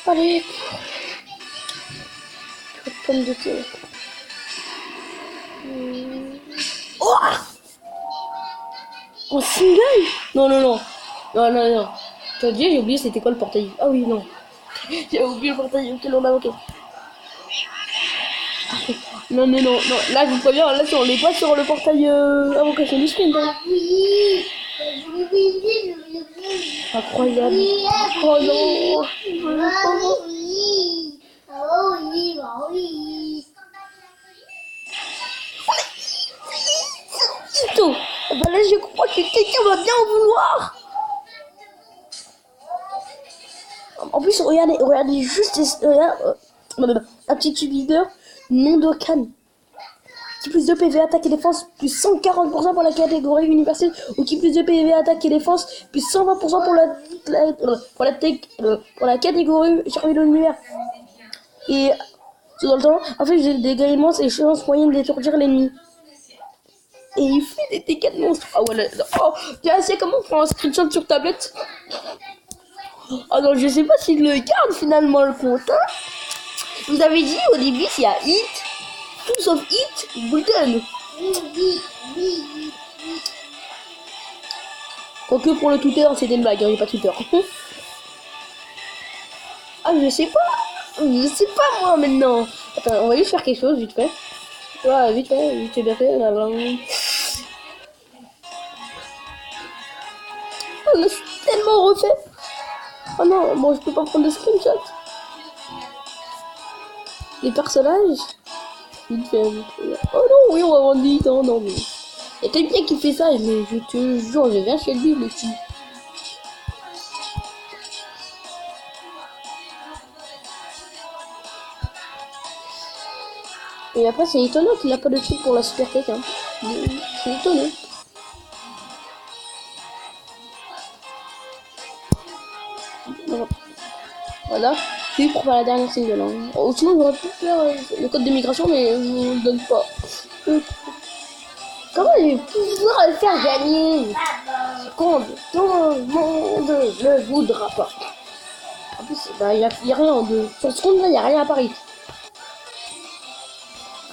Allez. Pomme de terre. Oh, en single? Non, non, non. Non, non, non. T'as dit, j'ai oublié c'était quoi le portail. Ah oui, non. J'ai oublié le portail auquel on a manqué. Non, non, non, non. Là, je vous préviens, là, on n'est pas sur le portail invocation du sprint. Hein. Oui. Incroyable. Oh non. Oui. Oh oui, oui. Tout. Bah là, je crois que quelqu'un va bien en vouloir. En plus, regardez, regardez juste un petit leader, nom de Cannes. Qui plus de PV attaque et défense, plus 140% pour la catégorie universelle, ou qui plus de PV attaque et défense, plus 120% pour la catégorie chargée de l'univers. Et dans le temps, en fait, j'ai des dégâts immenses et chance moyenne d'étourdir l'ennemi. Et il fait des dégâts de monstre. Ah ouais, oh, tiens, c'est comment on prend un screenshot sur tablette? Ah non, je sais pas s'il le garde finalement le compte. Hein. Vous avez dit au début s'il y a hit, tout sauf hit, Bulletin. Quoique pour le Twitter, c'était une blague, il n'y a pas Twitter. Ah, je sais pas moi maintenant. Attends, on va juste faire quelque chose vite fait. Ouais, vite fait, bien fait. Là, on a tellement refait. Oh non, bon, je peux pas prendre de screenshot. Les personnages. Vite fait. Oh non, oui, on va vendre vite. Oh non, mais. Il y a quelqu'un qui fait ça, mais je te jure, je viens chez lui, le petit. Et après, c'est étonnant qu'il n'a pas de truc pour la super tech. Hein. C'est étonnant. Voilà. Puis pour faire la dernière single. Hein. Oh, sinon, j'aurais pu faire le code de migration, mais je ne le donne pas. Comment je vais pouvoir le faire gagner? Quand tout le monde ne voudra pas. En plus, bah, y a rien de. Sur ce compte là, il n'y a rien à Paris.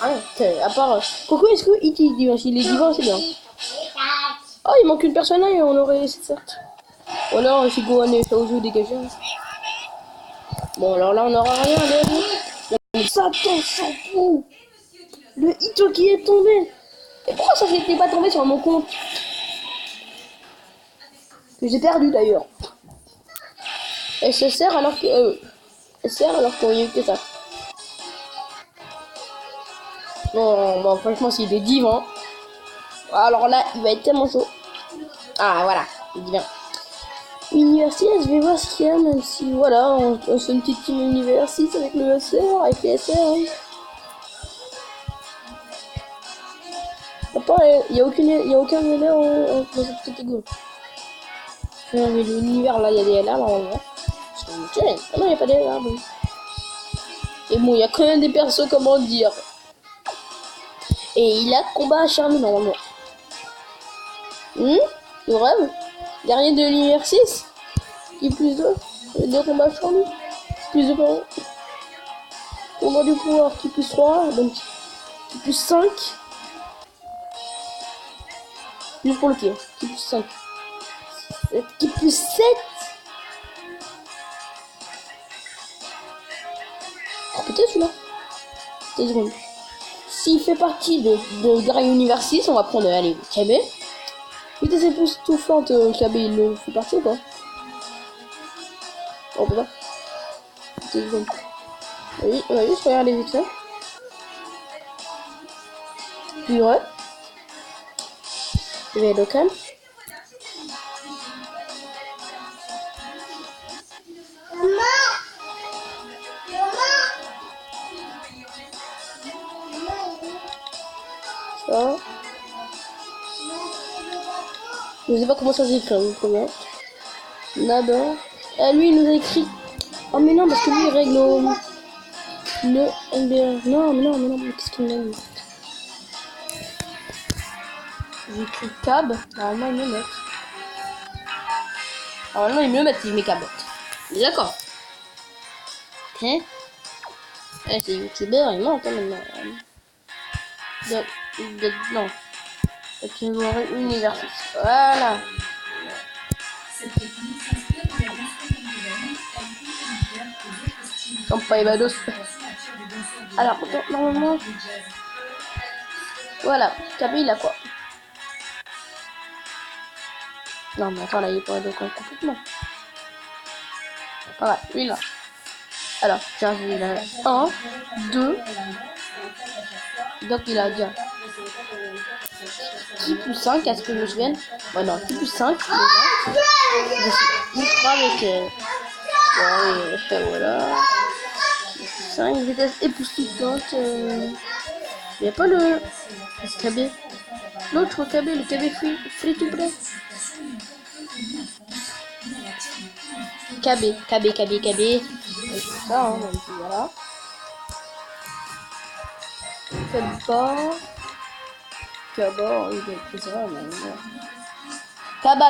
Rien. À part. Coco, est-ce que E.T. est divin? S'il est divin, c'est bien. Oh, il manque une personne là et on aurait cette certes. Ou alors, si Gohan est fait au jeu dégagé. Bon, alors là, on n'aura rien. Mais Satan s'en fout. Le hito qui est tombé. Et pourquoi ça n'était pas tombé sur mon compte? Que j'ai perdu d'ailleurs. Elle se sert alors que. Elle sert alors qu'on y a eu que ça. Non, bon, franchement, s'il est divin. Alors là, il va être tellement chaud. Ah, voilà, il est divin. Université, je vais voir ce qu'il y a, même si, voilà, on fait une petite team Université avec le SR, avec les SR. Hein. Après, il n'y a aucun LR dans cette catégorie. Mais l'univers, là, il y a des LR, normalement. Ah non, il n'y a pas des LR, bon. Et bon, il y a quand même des persos, comment dire. Et il a combat acharné, normalement. Le rêve. Guerrier de l'univers 6. Qui plus 2. 2 combats acharnés. Plus de power. Combat du pouvoir qui plus 3. Donc, qui plus 5. Juste pour le tir. Qui plus 5. Qui plus 7. Oh, peut-être celui-là. 2 secondes. S'il fait partie de Guerrier Univers 6, on va prendre, allez, KB. Putain, c'est plus tout fort, KB, il le fait partie ou pas? Oh, peut-être. 2 secondes. Oui, on va juste regarder vite fait. Puis ouais. Je vais être local. Ça. Je sais pas comment ça s'écrit, hein, comment. Nada. Ah, lui, il nous a écrit. Oh, mais non, parce que lui, il règle le NBA. Non, mais qu'est-ce qu'il m'a dit? J'ai écrit cab. Normalement, il me met. Normalement, il me le met si je mets cabote. On est d'accord? Ok. Eh, c'est youtubeur, il ment quand même. Non. Catégorie univers 6. Voilà. Campagne Bados. Alors, normalement. Voilà. Camille, il a quoi? Non, mais attends, là, il est pas de compte complètement. Voilà, lui là. Alors, tiens, il a 1, 2. Donc, il a bien. Qui plus 5, est-ce que je me souviens? Bon, non, qui plus 5. Je suis ultra avec. Voilà. 5, vitesse époustouflante. Il n'y a pas le KB. L'autre KB, le KB free to play. KB. C'est ça, hein, donc voilà. Faites pas. Kaba, il doit être ça, mais non. Kaba.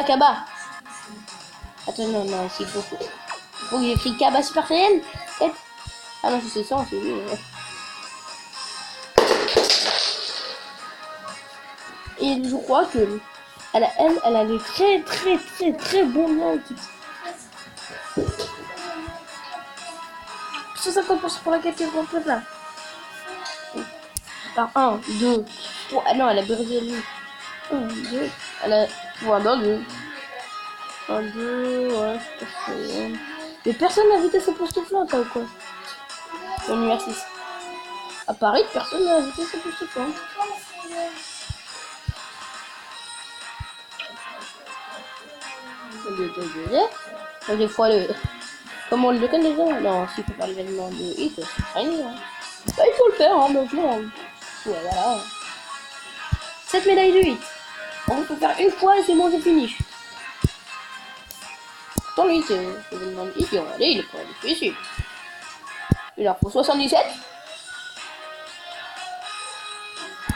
Attends, non, il faut que j'écris Kaba Super Saiyan. Ah non, c'est ça, c'est lui. Et je crois que elle a des très bons liens équipe. 50% pour la catégorie complète là. Alors 1, 2, 3. Ah non, elle a brisé lui. 1, 2. Elle a. Ouais, dans 2. 1, 2, ouais, c'est. Mais personne n'a vitesse époustouflante ou quoi? L'univers 6. À Paris, personne n'a vitesse époustouflante. Des fois le. Comment on le connaît déjà? Non, s'il faut faire l'événement de hit, c'est très nul. Hein. Bah, il faut le faire, hein, maintenant. Ouais, voilà. 7 médailles de 8. On peut faire une fois et c'est bon, c'est fini. Pourtant, lui, c'est l'événement de hit, regardez, il est pas difficile. Il en faut 77.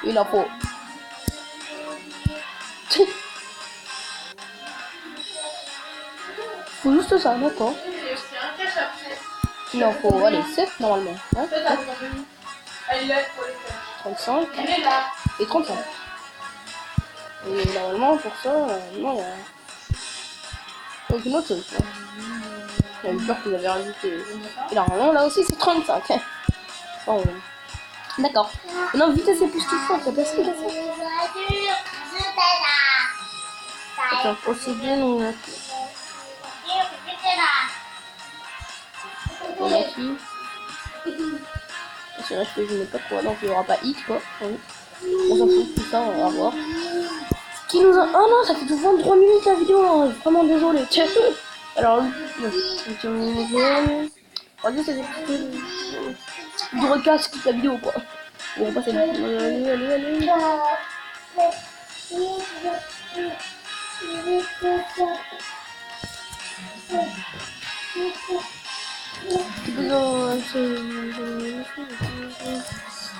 Il en faut. Faut juste ça, d'accord. Il en faut, allez, 7 normalement. Hein, 35 et 35. Et normalement, pour ça, non, il y a aucune autre chose. Il y a eu peur qu'ils avaient rajouté. Et normalement, là aussi, c'est 35. Bon, d'accord. Maintenant, vitesse époustouflante, t'as pas ce qu'il a fait. Attends, aussi bien, on a ici. C'est vrai que je n'ai pas quoi, donc il n'y aura pas hit quoi. On s'en fout, tout ça, on va voir. Qui nous a. Oh non, ça fait tout 23 minutes la vidéo, hein. Vraiment désolé. Tiens. Alors, on dit c'est des petits. Du recasse toute la vidéo quoi. On va passer. Allez.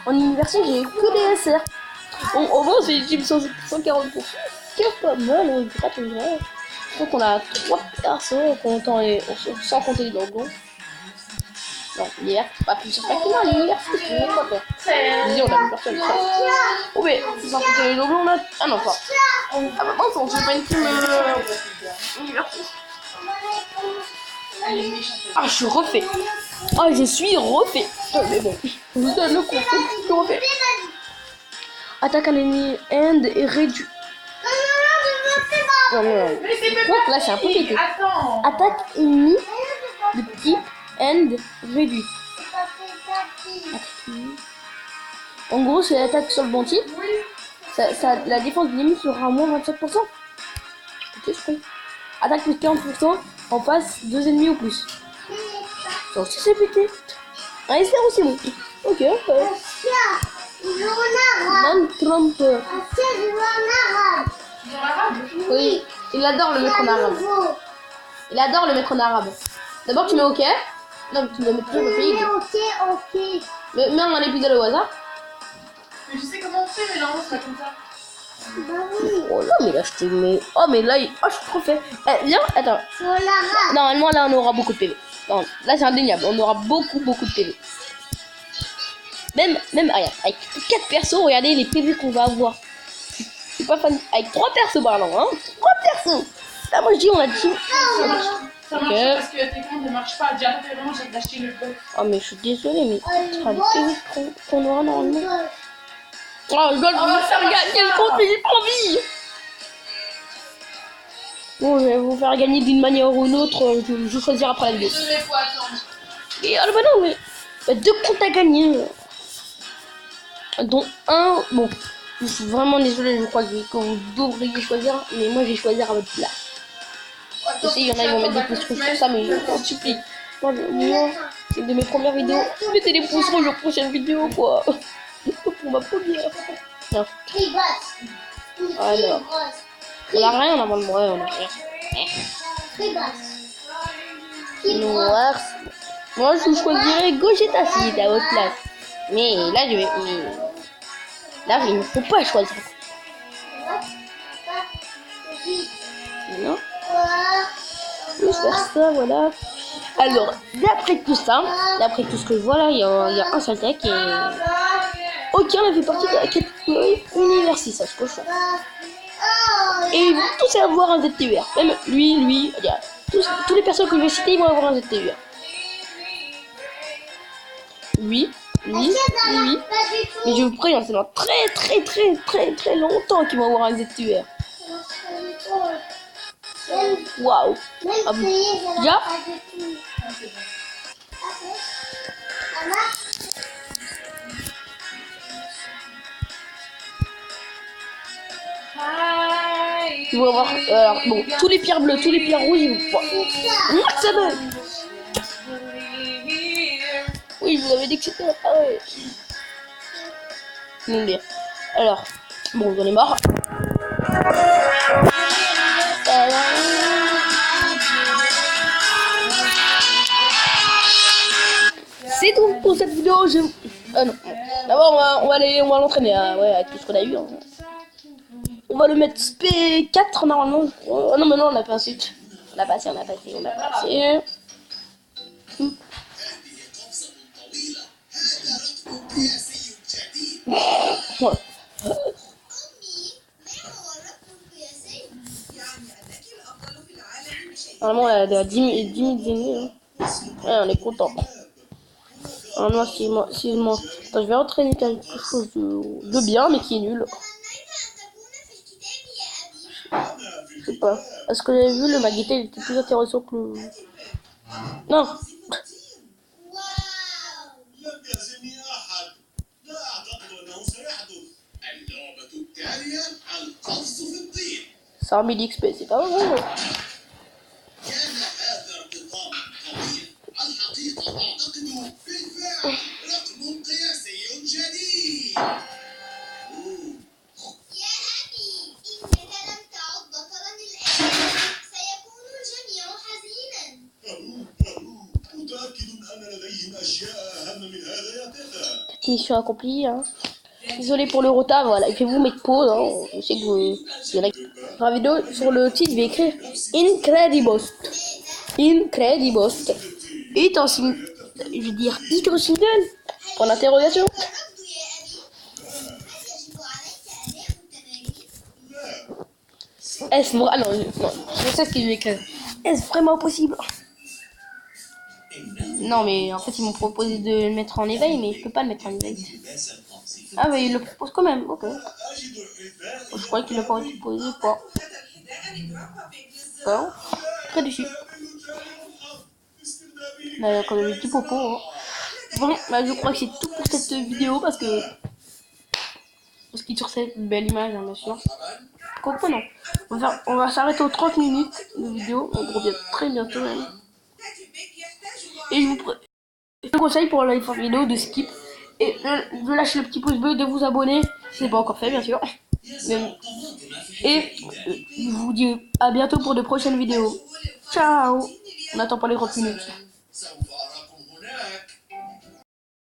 En université, j'ai que des SR. Au moins, c'est une team 140%. C'est pas mal, on gratte une vraie. Je crois qu'on a 3 personnes sans compter les dragons. Non, hier, pas plus pas que moi, l'université, c'est quoi toi? Dis, on a une personne. Oh, mais sans compter les dragons, on a. Ah non, pas. Ah bah, non, on fait pas une team université. Ah, je suis refait. Ah, je suis refait. Mais bon, je vous donne le coup. Je suis refait. Attaque un ennemi end et réduit. Non, je crois que là, c'est un peu pété. Attaque ennemi de type end réduit. En gros, c'est l'attaque sur le bon type. La défense de l'ennemi sera à moins 27%. Ok, je crois. Attaque plus 40%. En face 2 ennemis ou plus. Ça aussi c'est pété. Un SR aussi bon. Ok. Non trompeur. Oui, il adore le mettre en arabe. Il adore le mettre en arabe. D'abord tu mets OK. Non, tu dois mettre toujours le pays. Ok. Mets un épisode au hasard. Mais je sais comment on fait, mais normalement c'est pas comme ça. Oh là, mais là, je te mets... Oh, mais là, oh, je suis trop fait. Eh, viens, attends. Normalement, là, on aura beaucoup de PV. Non, là, c'est indéniable. On aura beaucoup de PV. Même, regarde, avec 4 persos, regardez les PV qu'on va avoir. Je suis pas fan. Avec 3 persos, pardon, hein. 3 persos. Là, moi, je dis, on a dit. Ça marche pas parce que tes comptes ne marchent pas. Déjà, t'as vraiment j'ai d'acheter le bug. Oh, mais je suis désolée, mais ce sera le PV qu'on aura normalement. Oh, je dois vous faire gagner le compte, mais j'ai pas envie. Bon, je vais vous faire gagner d'une manière ou d'une autre. Je choisirai après la vidéo. Désolé, faut attendre. Et alors, bah non, mais. Bah, 2 comptes à gagner. Dont un. Bon, je suis vraiment désolée, je crois que vous devriez choisir. Mais moi, je vais choisir à votre place. Je sais, il y en a, ils vont mettre des pouces rouges pour ça, mais je vous en supplie. Moi, c'est une de mes premières vidéos. Mettez des pouces rouges aux prochaines vidéos, quoi. Pour ma première. Non. Alors. On a rien avant de moi, on a rien. Noir. Moi, je choisirais Gogeta si j'étais à votre place. Mais là, je vais. Là, il ne faut pas choisir. Non. Je vais faire ça, voilà. Alors, d'après tout ça, d'après tout ce que je vois là, il y a un seul deck et. Aucun ne fait partie de la catégorie Univers 6, ça se coche. Et ils vont tous avoir un ZTUR. Même lui, regarde. Tous les personnes que je vais citer, ils vont avoir un ZTUR. Lui. Mais je vous préviens, c'est dans très longtemps qu'ils vont avoir un ZTUR. Waouh. Ah bon. Ya. Ils vont avoir bon, tous les pierres bleues, tous les pierres rouges, ils vont pouvoir. Ça va. Oui, je vous avais dit que c'était pareil. Alors, bon, vous en êtes marre. C'est tout pour cette vidéo. Non. D'abord, on va l'entraîner avec tout ce qu'on a eu. Hein. On va le mettre SP4 normalement. Oh, non, mais non, on a pas assez. On a passé. Ouais. Normalement, on a 10 000 ennemis. Hein. Ouais, on est content. Alors, attends, je vais entraîner quelque chose de bien, mais qui est nul. Je sais pas. Est-ce que vous avez vu, le Magita, il était plus intéressant que le... Non. C'est un 1000 XP, c'est pas vrai. Mission accomplie. Hein. Désolé pour le retard, voilà. Je vais vous mettre pause. Hein. Je sais que vous. Il y en a qui... Dans la vidéo, sur le titre, je vais écrire Incredibost. Et en signe. Je vais dire Hydro Single. Pour l'interrogation. Est-ce vrai? Ah non, je sais ce que je vais écrire. Est-ce vraiment possible? Non, mais en fait, ils m'ont proposé de le mettre en éveil, mais je peux pas le mettre en éveil. Ah, mais ils le proposent quand même, ok. Je croyais qu'il n'a pas été posé, quoi. Bon, très déçu. Comme le petit popo. Hein. Bon, bah, je crois que c'est tout pour cette vidéo parce que. Parce qu'il sur cette belle image, hein, bien sûr. Pourquoi non? On va s'arrêter aux 30 minutes de vidéo. On revient très bientôt, même. Et je vous conseille pour la vidéo de skip et de lâcher le petit pouce bleu, de vous abonner si ce n'est pas encore fait, bien sûr. Et je vous dis à bientôt pour de prochaines vidéos. Ciao. On n'attend pas les 30 minutes.